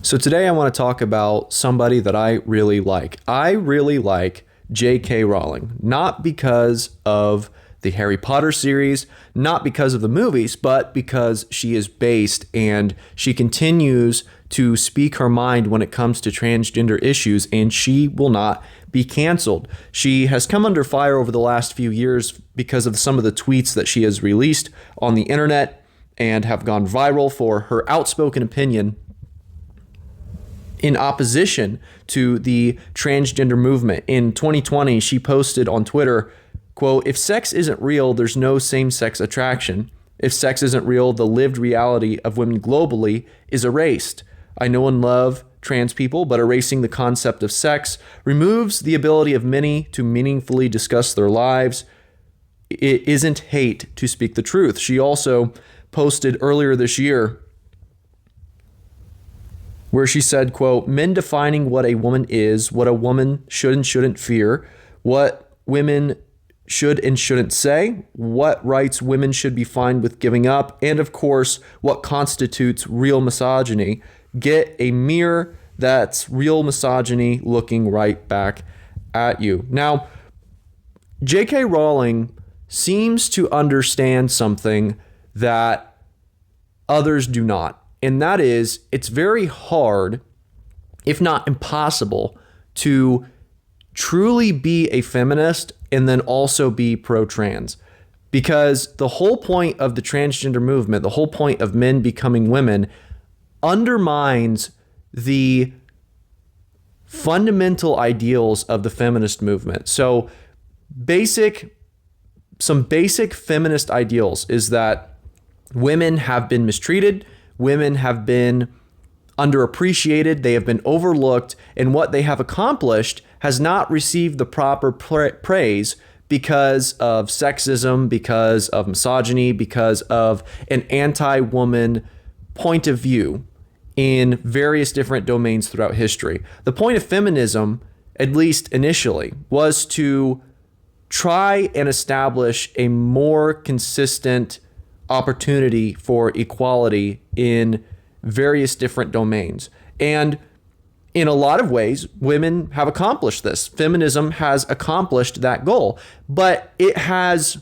So today I want to talk about somebody that I really like. I really like J.K. Rowling, not because of the Harry Potter series, not because of the movies, but because she is based and she continues to speak her mind when it comes to transgender issues, and she will not be canceled. She has come under fire over the last few years because of some of the tweets that she has released on the internet and have gone viral for her outspoken opinion in opposition to the transgender movement. In 2020, she posted on Twitter, quote, "If sex isn't real, there's no same-sex attraction. If sex isn't real, the lived reality of women globally is erased. I know and love trans people, but erasing the concept of sex removes the ability of many to meaningfully discuss their lives. It isn't hate to speak the truth." She also posted earlier this year where she said, quote, "Men defining what a woman is, what a woman should and shouldn't fear, what women should and shouldn't say, what rights women should be fine with giving up, and of course, what constitutes real misogyny. Get a mirror, that's real misogyny looking right back at you." Now, J.K. Rowling seems to understand something that others do not. And that is, it's very hard, if not impossible, to truly be a feminist and then also be pro-trans. Because the whole point of the transgender movement, the whole point of men becoming women, undermines the fundamental ideals of the feminist movement. So some basic feminist ideals is that women have been mistreated, women have been underappreciated, they have been overlooked, and what they have accomplished has not received the proper praise because of sexism, because of misogyny, because of an anti-woman point of view in various different domains throughout history. The point of feminism, at least initially, was to try and establish a more consistent opportunity for equality in various different domains. And in a lot of ways, women have accomplished this. Feminism has accomplished that goal, but it has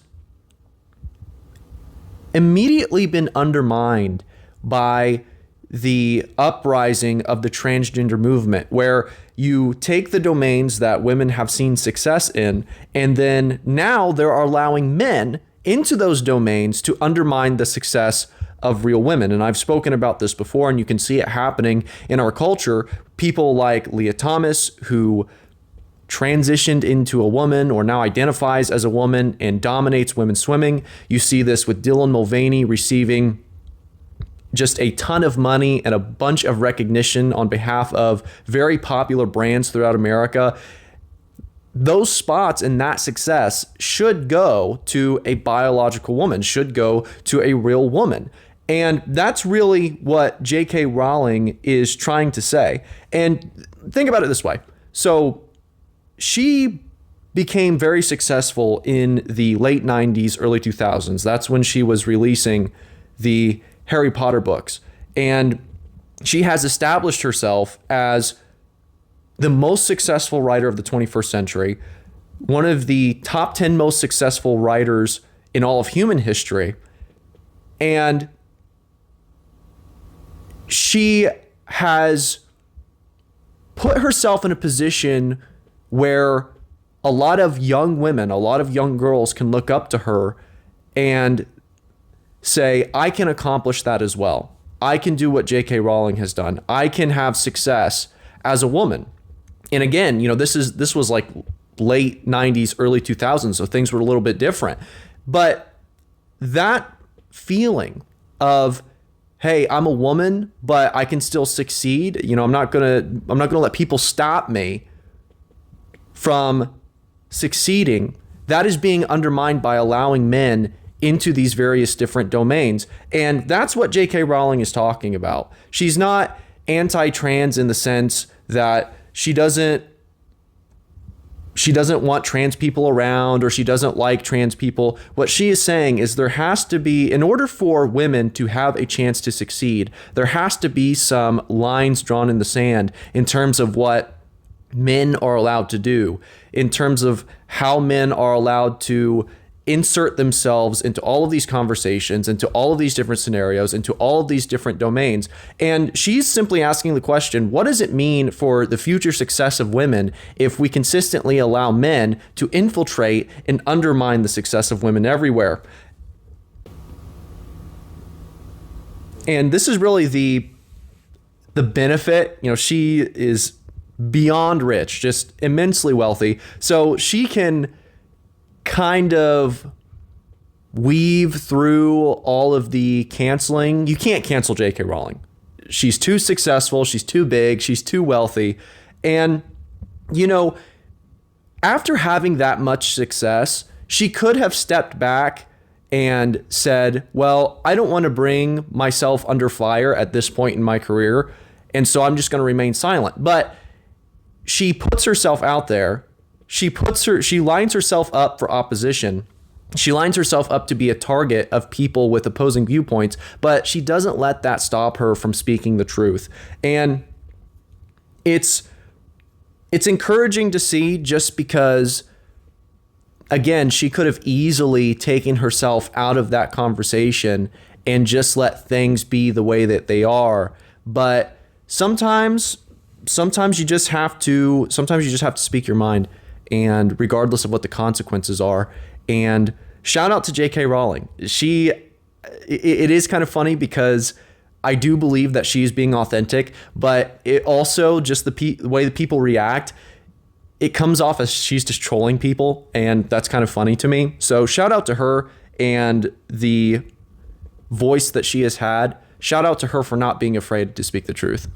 immediately been undermined by the uprising of the transgender movement, where you take the domains that women have seen success in, and then now they're allowing men into those domains to undermine the success of real women. And I've spoken about this before, and you can see it happening in our culture. People like Leah Thomas, who transitioned into a woman or now identifies as a woman and dominates women's swimming. You see this with Dylan Mulvaney receiving just a ton of money and a bunch of recognition on behalf of very popular brands throughout America. Those spots and that success should go to a biological woman, should go to a real woman. And that's really what J.K. Rowling is trying to say. And think about it this way. So she became very successful in the late 90s, early 2000s. That's when she was releasing the Harry Potter books. And she has established herself as the most successful writer of the 21st century, one of the top 10 most successful writers in all of human history. And she has put herself in a position where a lot of young women, a lot of young girls can look up to her and say, I can accomplish that as well. I can do what J.K. Rowling has done. I can have success as a woman. And again, this was like late 90s, early 2000s, so things were a little bit different. But that feeling of, hey, I'm a woman, but I can still succeed. I'm not gonna let people stop me from succeeding. That is being undermined by allowing men into these various different domains. And that's what J.K. Rowling is talking about. She's not anti-trans in the sense that she doesn't she doesn't want trans people around, or she doesn't like trans people. What she is saying is there has to be, in order for women to have a chance to succeed, there has to be some lines drawn in the sand in terms of what men are allowed to do, in terms of how men are allowed to insert themselves into all of these conversations, into all of these different scenarios, into all of these different domains. And she's simply asking the question, what does it mean for the future success of women if we consistently allow men to infiltrate and undermine the success of women everywhere? And this is really the benefit. She is beyond rich, just immensely wealthy. So she can kind of weave through all of the canceling. You can't cancel J.K. Rowling. She's too successful. She's too big. She's too wealthy. And, after having that much success, she could have stepped back and said, well, I don't want to bring myself under fire at this point in my career, and so I'm just going to remain silent. But she puts herself out there. She lines herself up for opposition. She lines herself up to be a target of people with opposing viewpoints, but she doesn't let that stop her from speaking the truth. And it's encouraging to see, just because, again, she could have easily taken herself out of that conversation and just let things be the way that they are. But sometimes you just have to speak your mind, and regardless of what the consequences are. And shout out to J.K. Rowling. It is kind of funny because I do believe that she's being authentic, but it also, just the way that people react, it comes off as she's just trolling people, and that's kind of funny to me. So shout out to her and the voice that she has had. Shout out to her for not being afraid to speak the truth.